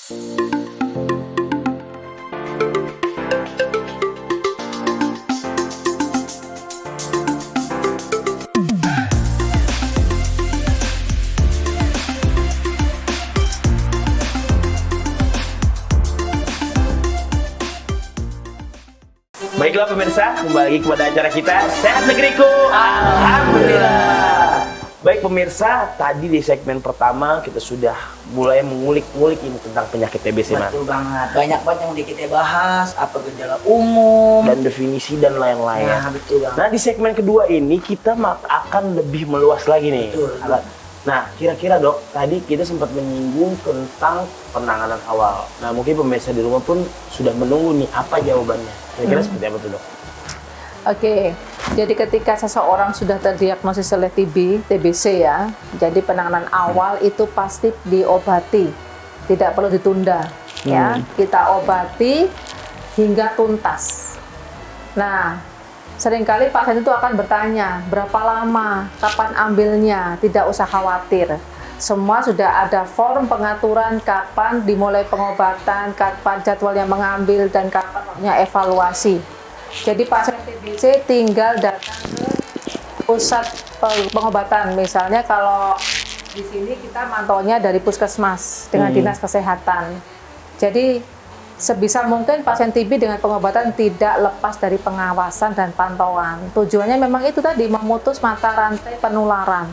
Baiklah pemirsa, kembali lagi kepada acara kita Sehat Negeriku. Alhamdulillah. Baik pemirsa, tadi di segmen pertama kita sudah mulai mengulik-ngulik ini tentang penyakit TBC, Mas. Betul banget, banyak banget yang udah kita bahas, apa gejala umum Dan definisi dan lain-lain. Nah, betul banget. Nah, di segmen kedua ini kita akan lebih meluas lagi nih. Betul. Nah, kira-kira dok, tadi kita sempat menyinggung tentang penanganan awal. Nah, mungkin pemirsa di rumah pun sudah menunggu nih apa jawabannya. Kira-kira seperti apa tuh dok? Oke, jadi ketika seseorang sudah terdiagnosis oleh TBC ya, jadi penanganan awal itu pasti diobati, tidak perlu ditunda. Ya, kita obati hingga tuntas. Nah, seringkali pasien itu akan bertanya, berapa lama, kapan ambilnya, tidak usah khawatir. Semua sudah ada form pengaturan kapan dimulai pengobatan, kapan jadwalnya mengambil, dan kapan waktunya evaluasi. Jadi pasien TBC tinggal datang ke pusat pengobatan. Misalnya kalau di sini kita mantaunya dari puskesmas dengan dinas kesehatan. Jadi sebisa mungkin pasien TB dengan pengobatan tidak lepas dari pengawasan dan pantauan. Tujuannya memang itu tadi, memutus mata rantai penularan.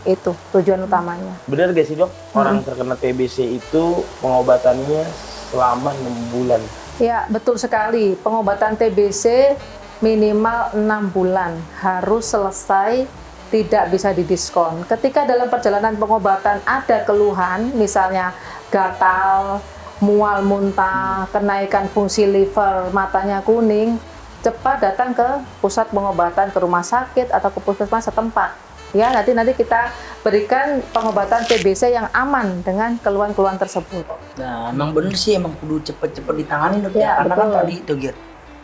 Itu tujuan utamanya. Benar gak sih dok, orang terkena TBC itu pengobatannya selama 6 bulan? Ya, betul sekali. Pengobatan TBC minimal 6 bulan harus selesai, tidak bisa didiskon. Ketika dalam perjalanan pengobatan ada keluhan, misalnya gatal, mual muntah, kenaikan fungsi liver, matanya kuning, cepat datang ke pusat pengobatan, ke rumah sakit atau ke puskesmas setempat. Ya, nanti kita berikan pengobatan TBC yang aman dengan keluhan-keluhan tersebut. Nah, emang bener sih, emang kudu cepet-cepet ditangani dok Ya, karena betul. kan tadi itu Gir,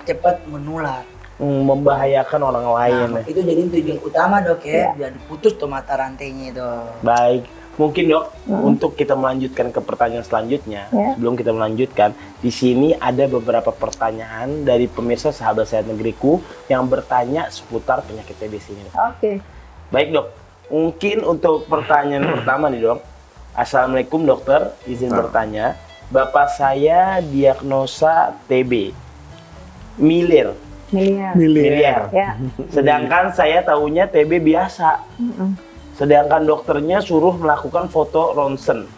cepat menular. Membahayakan orang lain. Nah, itu jadi tujuan utama dok ya, biar diputus tuh mata rantainya itu. Baik, mungkin dok, untuk kita melanjutkan ke pertanyaan selanjutnya, sebelum kita melanjutkan, di sini ada beberapa pertanyaan dari pemirsa sahabat Sehat Negeriku yang bertanya seputar penyakit TBC ini. Oke. Baik dok, mungkin untuk pertanyaan pertama nih dok. Assalamualaikum dokter, izin bertanya, bapak saya diagnosa TB, miliar. Ya. Sedangkan saya tahunya TB biasa. Sedangkan dokternya suruh melakukan foto ronsen.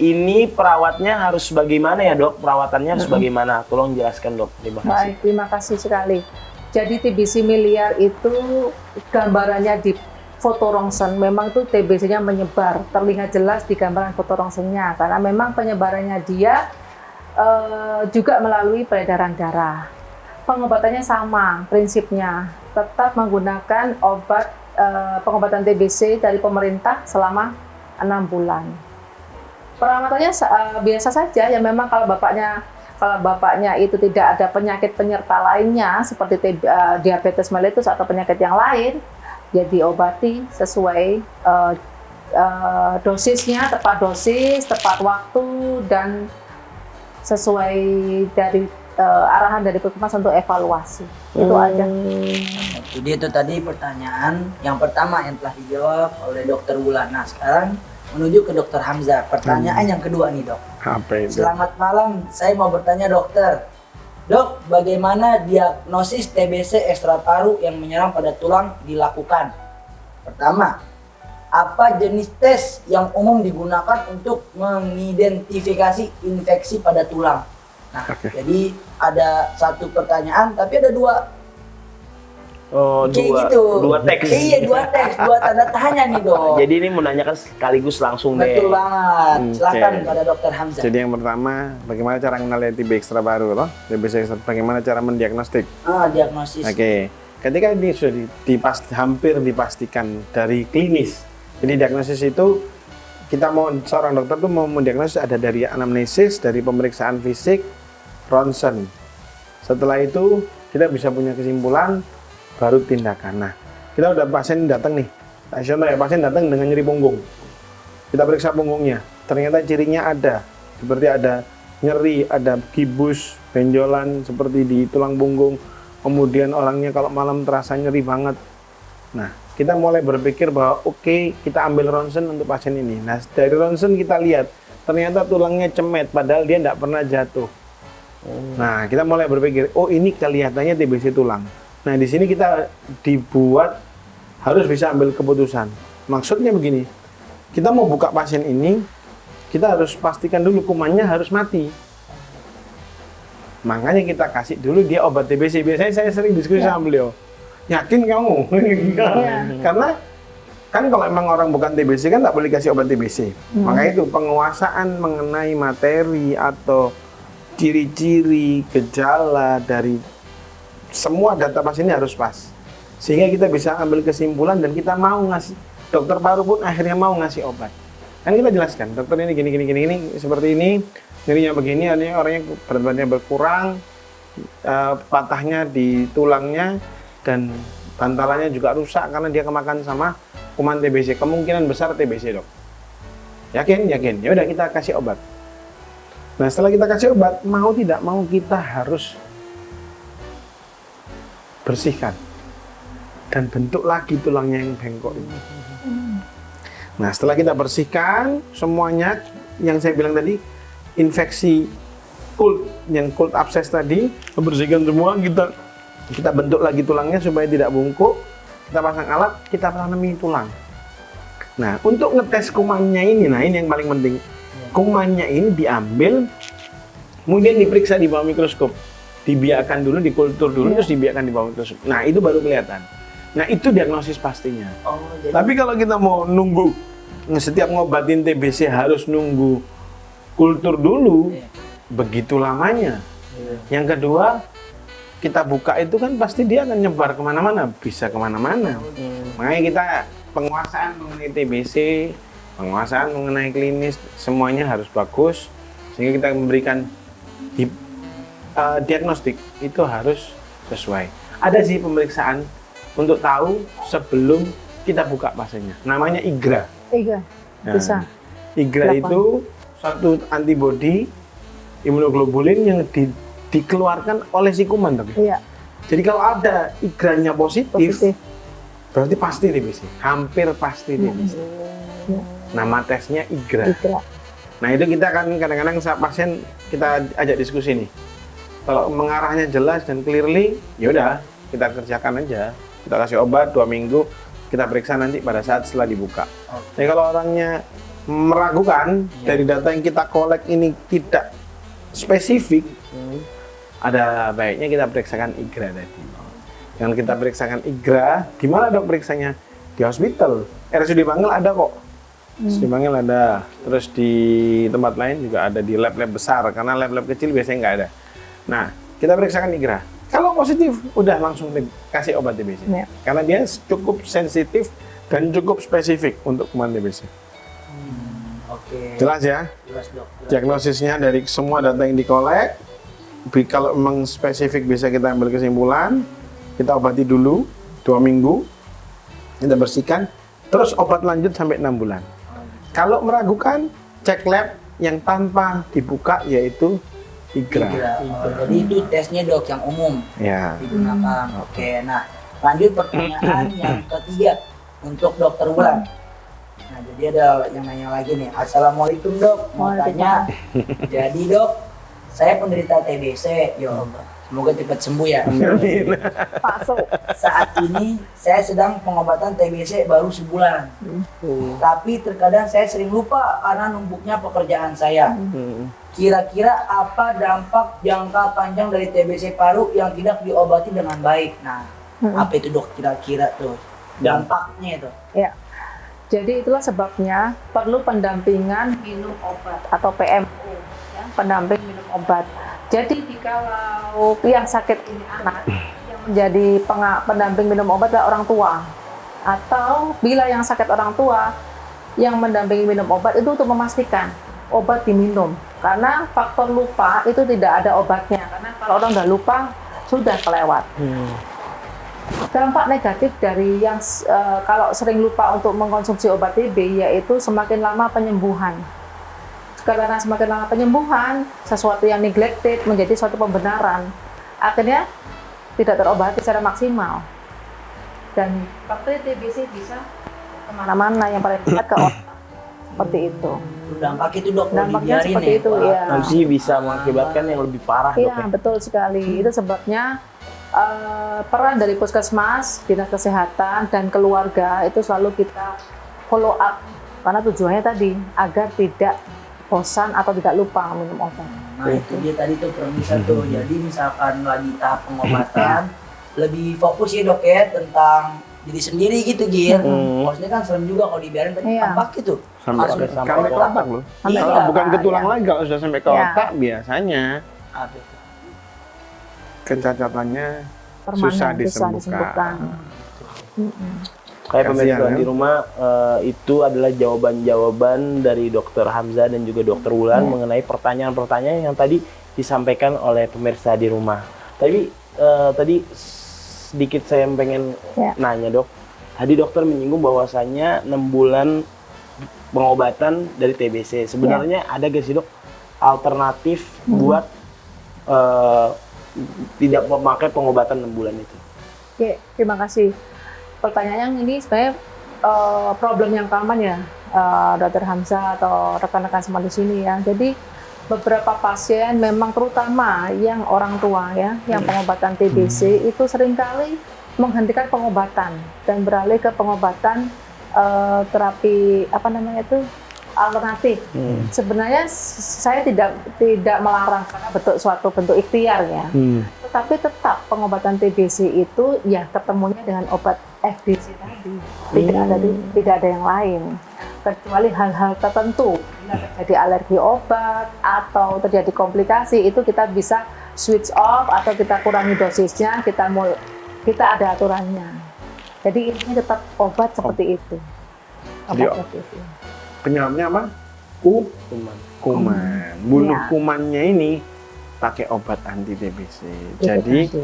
Ini perawatnya harus bagaimana ya dok? Perawatannya harus bagaimana? Tolong jelaskan dok. Terima kasih. Baik, terima kasih sekali. Jadi TBC miliar itu gambarannya di foto ronsen, memang tuh TBC-nya menyebar, terlihat jelas di gambaran foto ronsennya, karena memang penyebarannya dia juga melalui peredaran darah. Pengobatannya sama prinsipnya, tetap menggunakan obat pengobatan TBC dari pemerintah selama 6 bulan. Perawatannya biasa saja, ya memang kalau bapaknya itu tidak ada penyakit penyerta lainnya seperti diabetes mellitus atau penyakit yang lain, ya diobati sesuai dosisnya, tepat dosis, tepat waktu, dan sesuai dari arahan dari puskesmas untuk evaluasi. Itu aja. Jadi itu tadi pertanyaan yang pertama yang telah dijawab oleh Dokter Wulan. Nah, sekarang menuju ke Dokter Hamzah. Pertanyaan yang kedua nih dok. Apa itu? Selamat malam, saya mau bertanya dokter. Dok, bagaimana diagnosis TBC ekstra paru yang menyerang pada tulang dilakukan? Pertama, apa jenis tes yang umum digunakan untuk mengidentifikasi infeksi pada tulang? Nah, jadi ada satu pertanyaan, tapi ada dua. Oh, Kayak dua teks. Iya, dua teks, dua tanda tanya nih dok. Jadi ini menanyakan sekaligus langsung deh. Betul banget. Silakan Oke. pada Dokter Hamzah. Jadi yang pertama, bagaimana cara mengenali TB ekstra baru loh? TB ekstra, bagaimana cara mendiagnostik? Diagnosis. Oke. Ketika ini sudah hampir dipastikan dari klinis. Jadi diagnosis itu kita mau seorang dokter tuh mau mendiagnosis ada dari anamnesis, dari pemeriksaan fisik, ronsen. Setelah itu kita bisa punya kesimpulan, baru tindakan. Nah, kita udah pasien datang nih, pasien datang dengan nyeri punggung. Kita periksa punggungnya. ternyata cirinya ada, seperti ada nyeri, ada gibus, benjolan seperti di tulang punggung, kemudian orangnya kalau malam terasa nyeri banget. Nah, kita mulai berpikir bahwa oke, kita ambil ronsen untuk pasien ini. Nah, dari ronsen kita lihat, ternyata tulangnya cemet, padahal dia tidak pernah jatuh. Nah, kita mulai berpikir, oh ini kelihatannya TBC tulang. Nah, di sini kita dibuat harus bisa ambil keputusan. Maksudnya begini, kita mau buka pasien ini, kita harus pastikan dulu kumannya harus mati. Makanya kita kasih dulu dia obat TBC. Biasanya saya sering diskusi sama beliau. Yakin kamu? Karena kan kalau emang orang bukan TBC kan tak boleh kasih obat TBC. Makanya itu penguasaan mengenai materi atau ciri-ciri, gejala dari semua data pasien ini harus pas. Sehingga kita bisa ambil kesimpulan dan kita mau ngasih, dokter paru pun akhirnya mau ngasih obat. Kan kita jelaskan, dokter ini gini, seperti ini, nyerinya begini, orangnya berat badannya berkurang, patahnya di tulangnya, dan bantalannya juga rusak karena dia kemakan sama kuman TBC. Kemungkinan besar TBC, dok. Yakin? Ya udah kita kasih obat. Nah, setelah kita kasih obat, mau tidak mau kita harus bersihkan dan bentuk lagi tulangnya yang bengkok ini. Nah, setelah kita bersihkan semuanya yang saya bilang tadi, infeksi yang cold abscess tadi, bersihkan semua, kita bentuk lagi tulangnya supaya tidak bungkuk, kita pasang alat, kita tanami tulang. Nah, untuk ngetes kumannya ini, nah ini yang paling penting. Kumannya ini diambil, kemudian diperiksa di bawah mikroskop. Dibiarkan dulu, dikultur dulu, terus dibiarkan di bawah mikroskop. Nah, itu baru kelihatan. Nah, itu diagnosis pastinya. Tapi kalau kita mau nunggu, setiap ngobatin TBC harus nunggu kultur dulu, begitu lamanya. Yang kedua, kita buka itu kan pasti dia akan nyebar kemana-mana, bisa kemana-mana. Makanya kita penguasaan mengenai TBC, penguasaan mengenai klinis, semuanya harus bagus. Sehingga kita memberikan diagnostik itu harus sesuai. Ada sih pemeriksaan untuk tahu sebelum kita buka pasiennya. Namanya IGRA. Bisa. IGRA itu satu antibodi imunoglobulin yang dikeluarkan oleh si kuman, tapi. Iya. Jadi kalau ada IGRA-nya positif, berarti pasti TBC. Hampir pasti TBC. Nama tesnya IGRA. Nah, itu kita akan kadang-kadang saat pasien kita ajak diskusi nih. Kalau mengarahnya jelas dan clearly, yaudah kita kerjakan aja. Kita kasih obat 2 minggu, kita periksa nanti pada saat setelah dibuka. Jadi kalau orangnya meragukan dari data yang kita kolek ini tidak spesifik, ada baiknya kita periksakan IGRA tadi. Dengan kita periksakan IGRA, di mana dok periksanya? Di hospital. RSUD Bangil ada kok. RSUD Bangil ada. Terus di tempat lain juga ada, di lab-lab besar, karena lab-lab kecil biasanya nggak ada. Nah, kita periksakan IGRA. Kalau positif, udah langsung kasih obat TBC. Karena dia cukup sensitif dan cukup spesifik untuk kuman TBC. Jelas ya? Jelas, dok. Diagnosisnya dari semua data yang dikolek. Kalau memang spesifik bisa kita ambil kesimpulan. Kita obati dulu 2 minggu. Kita bersihkan. Terus obat lanjut sampai 6 bulan. Kalau meragukan, cek lab yang tanpa dibuka, yaitu IGRA. Jadi itu tesnya dok yang umum digunakan. Oke, nah lanjut pertanyaan yang ketiga untuk dokter Wulan. Nah, jadi ada yang nanya lagi nih. Assalamualaikum dok, mau tanya. Jadi dok, saya penderita TBC. Ya Allah, semoga cepat sembuh ya. Saat ini saya sedang pengobatan TBC baru sebulan. Tapi terkadang saya sering lupa karena numpuknya pekerjaan saya. Kira-kira apa dampak jangka panjang dari TBC paru yang tidak diobati dengan baik? Nah, apa itu dok kira-kira tuh dampaknya itu? Ya, jadi itulah sebabnya perlu pendampingan minum obat atau PMO, ya, pendamping minum obat. Jadi kalau yang sakit ini anak, yang menjadi pendamping minum obat adalah orang tua. Atau bila yang sakit orang tua, yang mendampingi minum obat itu untuk memastikan obat diminum. Karena faktor lupa itu tidak ada obatnya. Karena kalau orang udah lupa, sudah kelewat. Dampak negatif dari yang kalau sering lupa untuk mengkonsumsi obat TB yaitu semakin lama penyembuhan. karena semakin lama penyembuhan, sesuatu yang neglected menjadi suatu pembenaran. Akhirnya tidak terobati secara maksimal. Dan bakteri TBC bisa kemana-mana, yang paling dekat ke otak. Seperti itu. Dampak itu dok, kalau Dampaknya dibiarin seperti itu, ya. Nanti bisa mengakibatkan yang lebih parah dok Iya, ya. betul sekali. Itu sebabnya peran dari puskesmas, dinas kesehatan, dan keluarga itu selalu kita follow up. Karena tujuannya tadi, agar tidak bosan atau tidak lupa minum obat. Nah itu dia tadi tuh permisal tuh. Jadi misalkan lagi tahap pengobatan, lebih fokus ya dok ya tentang diri sendiri gitu Gir. Maksudnya kan serem juga kalau dibiarin tadi Iya. tampak gitu. Sampai Langsung sampai ke otak loh. Sampai Kalau ke bukan ke otak, tulang ya. lagi, kalau sudah sampai ke Iya. otak biasanya Apa itu? kencacatannya Permanen, susah disembuhkan. Kayak Kasihan, pemirsa ya. di rumah, itu adalah jawaban-jawaban dari Dokter Hamzah dan juga Dokter Wulan mengenai pertanyaan-pertanyaan yang tadi disampaikan oleh pemirsa di rumah. Tapi tadi sedikit saya pengen nanya dok. Tadi dokter menyinggung bahwasannya 6 bulan pengobatan dari TBC. Sebenarnya ada gak sih dok alternatif buat tidak memakai pengobatan 6 bulan itu? Oke, terima kasih. Pertanyaan yang ini sebenarnya problem yang common ya, Dr. Hamzah atau rekan-rekan semua di sini ya. Jadi beberapa pasien memang terutama yang orang tua ya, yang pengobatan TBC itu seringkali menghentikan pengobatan dan beralih ke pengobatan terapi apa namanya itu alternatif. Sebenarnya saya tidak melarang karena suatu bentuk ikhtiar ya. Tetapi tetap pengobatan TBC itu ya ketemunya dengan obat FDC tadi. Tidak ada yang lain. Kecuali hal-hal tertentu, bila terjadi alergi obat atau terjadi komplikasi, itu kita bisa switch off atau kita kurangi dosisnya, kita ada aturannya. Jadi intinya tetap obat seperti itu. Jadi, Obat seperti itu. Penyebabnya apa? Kuman. Bunuh Ya. kumannya ini pakai obat anti TBC. Jadi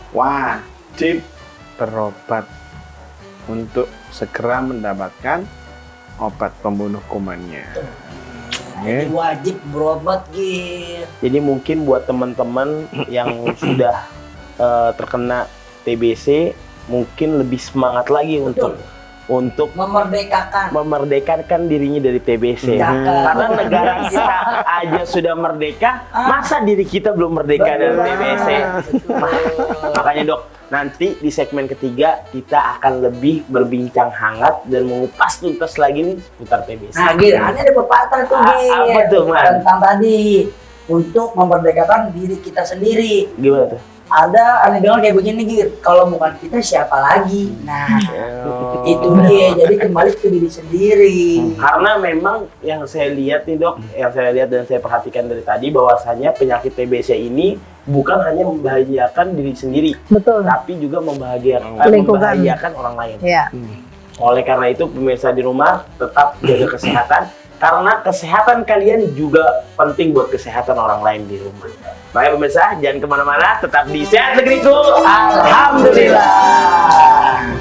wajib berobat untuk segera mendapatkan obat pembunuh kumannya. Jadi wajib berobat Gir. Jadi mungkin buat teman-teman yang sudah terkena TBC mungkin lebih semangat lagi untuk memerdekakan dirinya dari TBC. Karena negara kita aja sudah merdeka, masa diri kita belum merdeka dari TBC? Makanya dok, nanti di segmen ketiga kita akan lebih berbincang hangat dan mengupas tuntas lagi nih seputar TBC. Nah Gir, ini ada pepatah tuh Gir. Apa tuh, Man? Tentang tadi, untuk memerdekakan diri kita sendiri. Gimana tuh? Ada bilang kayak begini Gir, kalau bukan kita siapa lagi? Nah, itu dia. Jadi kembali ke diri sendiri. Karena memang yang saya lihat nih dok, yang saya lihat dan saya perhatikan dari tadi bahwasanya penyakit TBC ini bukan hanya membahayakan diri sendiri, Betul. tapi juga membahayakan orang lain. Ya. Oleh karena itu pemirsa di rumah tetap jaga kesehatan karena kesehatan kalian juga penting buat kesehatan orang lain di rumah. Makanya pemirsa jangan kemana-mana, tetap di Sehat Negeriku. Alhamdulillah.